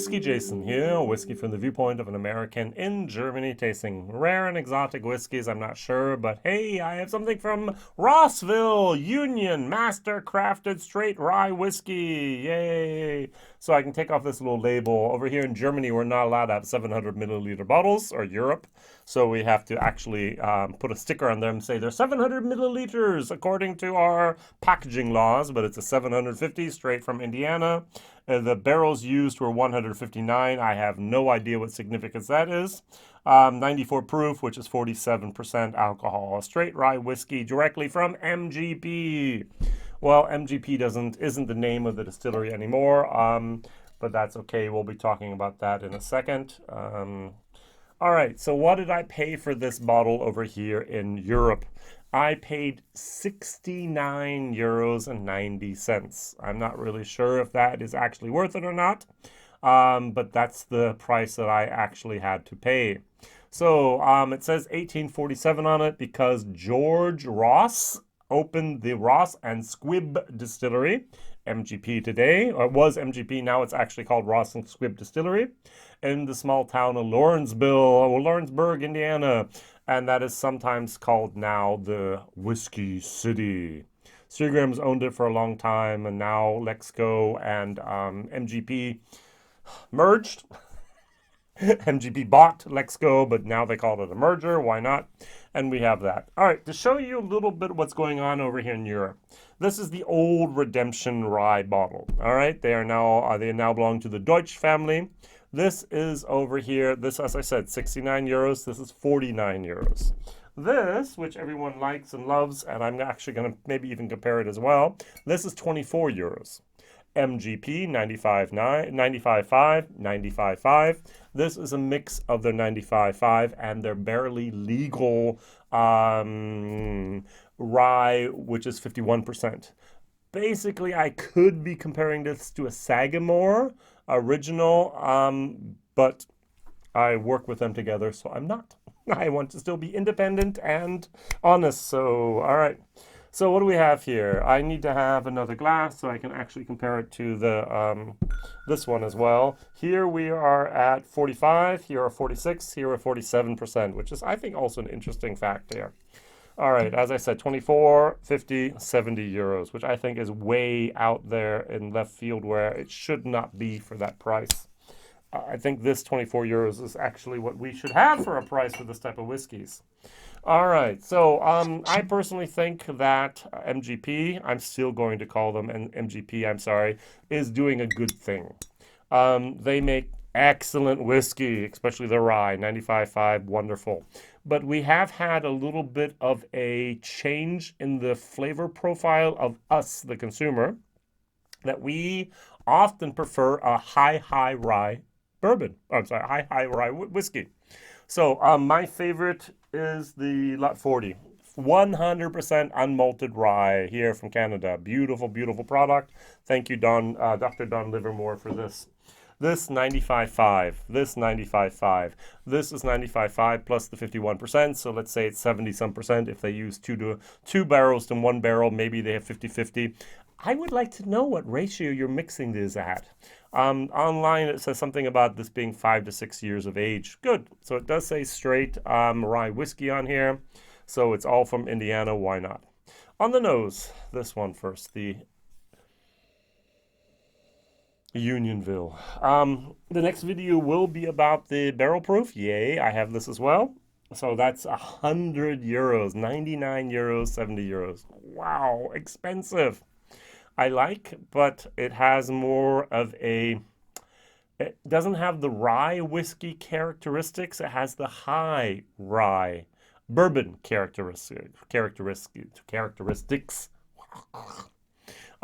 WhiskyJason here, whiskey from the viewpoint of an American in Germany, tasting rare and exotic whiskeys, I'm not sure, but hey, I have something from Rossville, Union, Master Crafted Straight Rye Whiskey, yay! So I can take off this little label. Over here in Germany, we're not allowed to have 700 milliliter bottles, or Europe, so we have to actually put a sticker on them and say they're 700 milliliters according to our packaging laws, but it's a 750 straight from Indiana. The barrels used were 159. I have no idea what significance that is. 94 proof, which is 47% alcohol. A straight rye whiskey directly from MGP. Well, MGP isn't the name of the distillery anymore, but that's okay. We'll be talking about that in a second. All right, so what did I pay for this bottle over here in Europe? I paid 69 euros and 90 cents. I'm not really sure if that is actually worth it or not, but that's the price that I actually had to pay. So it says 1847 on it because George Ross opened the Ross and Squibb Distillery, MGP today, or it was MGP, now it's actually called Ross and Squibb Distillery, in the small town of Lawrenceburg, Indiana, and that is sometimes called now the Whiskey City. Seagram's owned it for a long time, and now Lexco and MGP merged. MGP bought Lexco, but now they call it a merger. Why not? And we have that. All right, to show you a little bit of what's going on over here in Europe. This is the old Redemption Rye bottle. All right, they now belong to the Deutsch family. This is over here. This, as I said, 69 euros. This is 49 euros. This, which everyone likes and loves, and I'm actually going to maybe even compare it as well. This is 24 euros. MGP 95.5, 95.5. This is a mix of their 95.5 and their barely legal rye, which is 51%. Basically, I could be comparing this to a Sagamore original, but I work with them together, so I'm not. I want to still be independent and honest, so all right. So what do we have here? I need to have another glass so I can actually compare it to the this one as well. Here we are at 45, here are 46, here are 47%, which is, I think, also an interesting fact here. All right, as I said, 24, 50, 70 euros, which I think is way out there in left field where it should not be for that price. I think this 24 euros is actually what we should have for a price for this type of whiskeys. All right, so I personally think that MGP, I'm still going to call them MGP, I'm sorry, is doing a good thing. They make excellent whiskey, especially the rye, 95.5, wonderful. But we have had a little bit of a change in the flavor profile of us, the consumer, that we often prefer a high rye bourbon. High rye whiskey. So my favorite is the Lot 40. 100% unmalted rye here from Canada. Beautiful, beautiful product. Thank you, Dr. Don Livermore, for this. This 95.5, this 95.5, this is 95.5 plus the 51%, so let's say it's 70-some%. If they use two barrels to one barrel, maybe they have 50-50. I would like to know what ratio you're mixing this at. Online, it says something about this being 5 to 6 years of age. Good. So it does say straight rye whiskey on here. So it's all from Indiana. Why not? On the nose, this one first, the Unionville. The next video will be about the barrel proof. Yay, I have this as well. So that's 100 euros, 99 euros, 70 euros. Wow, expensive. I like, but it has more of a, it doesn't have the rye whiskey characteristics. It has the high rye bourbon characteristics.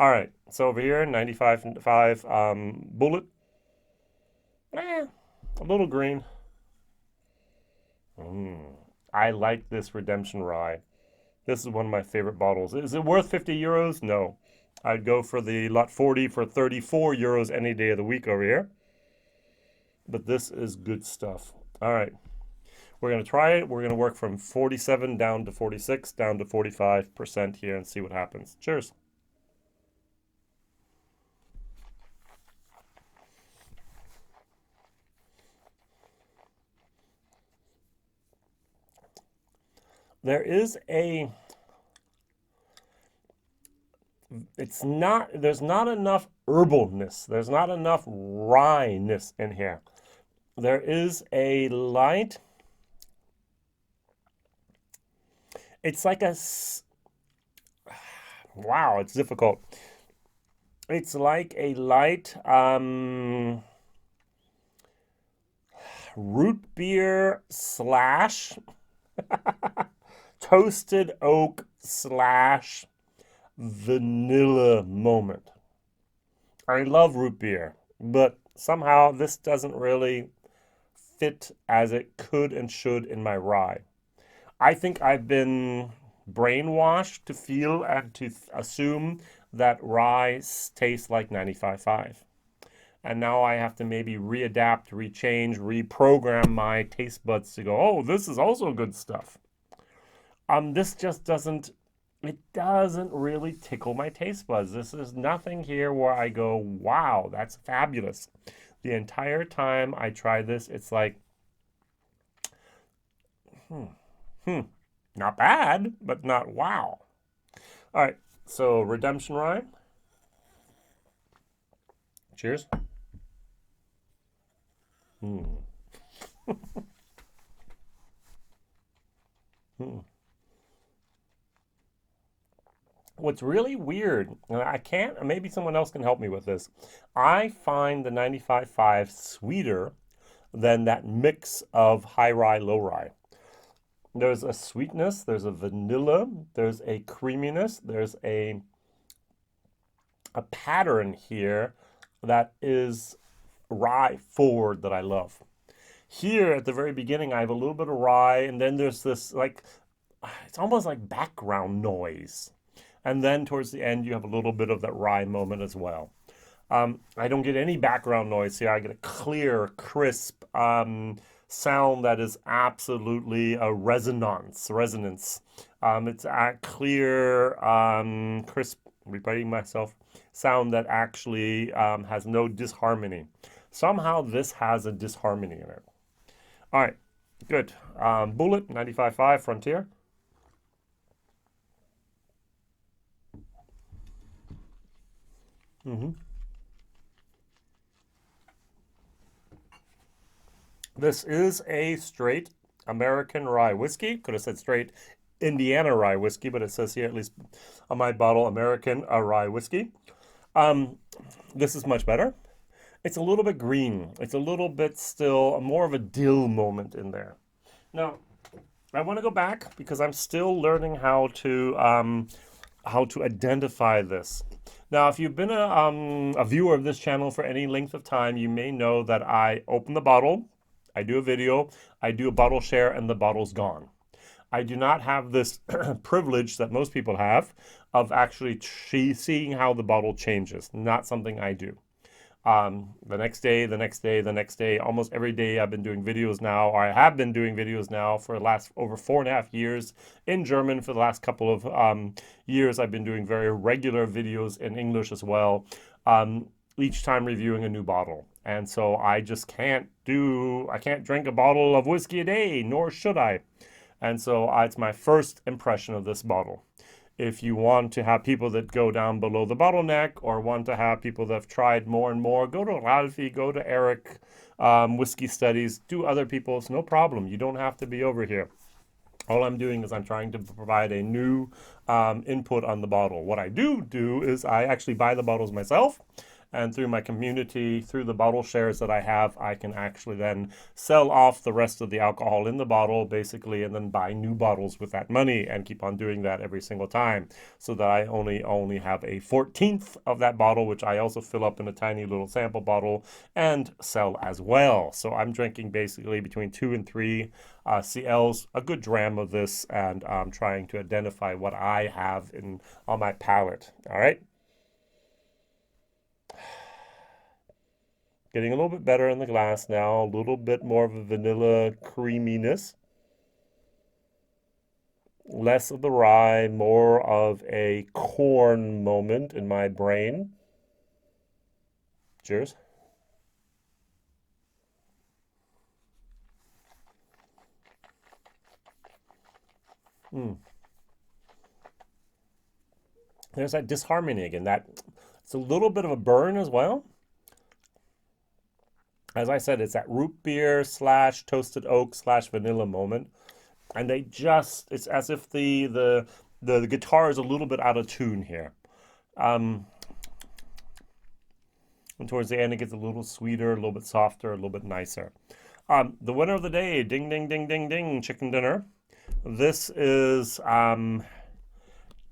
All right, so over here, 95.5 bullet. A little green. I like this Redemption Rye. This is one of my favorite bottles. Is it worth 50 euros? No. I'd go for the Lot 40 for 34 euros any day of the week over here. But this is good stuff. All right. We're going to try it. We're going to work from 47 down to 46, down to 45% here and see what happens. Cheers. there's not enough herbalness. There's not enough rye-ness in here. There is a light, it's like wow, it's difficult. It's like a light root beer slash toasted oak slash vanilla moment. I love root beer, but somehow this doesn't really fit as it could and should in my rye. I think I've been brainwashed to feel and to assume that rye tastes like 95.5. And now I have to maybe readapt, rechange, reprogram my taste buds to go, oh, this is also good stuff. This just doesn't really tickle my taste buds. This is nothing here where I go, wow, that's fabulous. The entire time I try this, it's like, not bad, but not wow. All right, so Redemption Rye. Cheers. What's really weird, and I can't, maybe someone else can help me with this. I find the 95.5 sweeter than that mix of high rye, low rye. There's a sweetness, there's a vanilla, there's a creaminess, there's a pattern here that is rye forward that I love. Here at the very beginning, I have a little bit of rye, and then there's this, like, it's almost like background noise. And then towards the end, you have a little bit of that rye moment as well. I don't get any background noise here. I get a clear, crisp sound that is absolutely a resonance. It's a clear, crisp, repeating myself, sound that actually has no disharmony. Somehow this has a disharmony in it. All right, good. Bullet, 95.5 Frontier. This is a straight American rye whiskey. Could have said straight Indiana rye whiskey, but it says here, at least on my bottle, American rye whiskey. This is much better. It's a little bit green. It's a little bit still more of a dill moment in there. Now, I want to go back because I'm still learning how to identify this. Now, if you've been a viewer of this channel for any length of time, you may know that I open the bottle, I do a video, I do a bottle share, and the bottle's gone. I do not have this privilege that most people have of actually seeing how the bottle changes. Not something I do. The next day, almost every day I've been doing videos now, or I have been doing videos now for the last over 4.5 years in German. For the last couple of years, I've been doing very regular videos in English as well, each time reviewing a new bottle. And so I just can't drink a bottle of whiskey a day, nor should I. And so it's my first impression of this bottle. If you want to have people that go down below the bottleneck, or want to have people that have tried more and more, go to Ralphie, go to Eric, Whiskey Studies, do other people's, no problem. You don't have to be over here. All I'm doing is I'm trying to provide a new input on the bottle. What I do is I actually buy the bottles myself. And through my community, through the bottle shares that I have, I can actually then sell off the rest of the alcohol in the bottle, basically, and then buy new bottles with that money and keep on doing that every single time. So that I only have a 14th of that bottle, which I also fill up in a tiny little sample bottle and sell as well. So I'm drinking basically between 2 and 3 CLs, a good dram of this, and I'm trying to identify what I have on my palate. All right. Getting a little bit better in the glass now, a little bit more of a vanilla creaminess. Less of the rye, more of a corn moment in my brain. Cheers. There's that disharmony again. That it's a little bit of a burn as well. As I said, it's that root beer slash toasted oak slash vanilla moment, and they just—it's as if the guitar is a little bit out of tune here. And towards the end, it gets a little sweeter, a little bit softer, a little bit nicer. The winner of the day, ding, ding, ding, ding, ding, chicken dinner. This is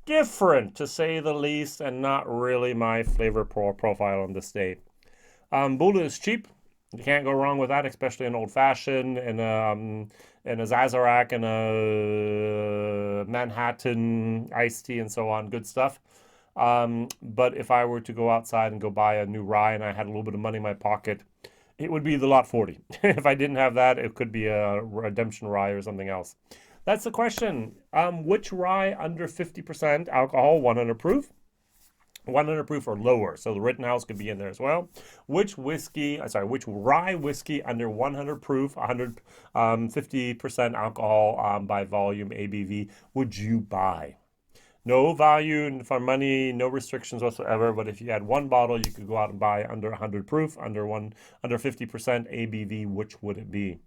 different, to say the least, and not really my flavor profile on this day. Bula is cheap. You can't go wrong with that, especially an old fashioned and a Sazerac and a Manhattan iced tea and so on. Good stuff. But if I were to go outside and go buy a new rye and I had a little bit of money in my pocket, it would be the Lot 40. If I didn't have that, it could be a Redemption rye or something else. That's the question. Which rye under 50% alcohol, 100 proof? 100 proof or lower, so the Rittenhouse could be in there as well. Which rye whiskey under 100 proof, 50% alcohol by volume ABV would you buy? No value for money, no restrictions whatsoever. But if you had one bottle, you could go out and buy under 100 proof, under 50% ABV. Which would it be?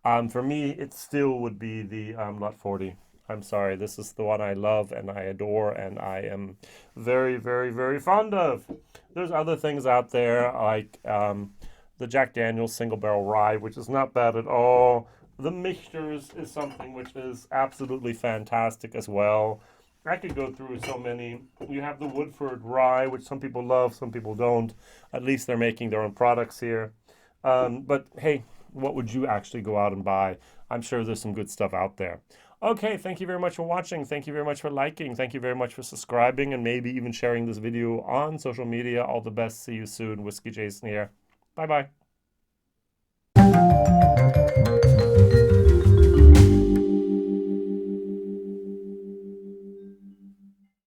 For me, it still would be the Lot 40. I'm sorry, this is the one I love and I adore and I am very, very, very fond of. There's other things out there like the Jack Daniel's Single Barrel Rye, which is not bad at all. The Mixtures is something which is absolutely fantastic as well. I could go through so many. You have the Woodford Rye, which some people love, some people don't. At least they're making their own products here. But hey, what would you actually go out and buy? I'm sure there's some good stuff out there. Okay, thank you very much for watching. Thank you very much for liking. Thank you very much for subscribing and maybe even sharing this video on social media. All the best. See you soon. Whiskey Jason here. Bye-bye.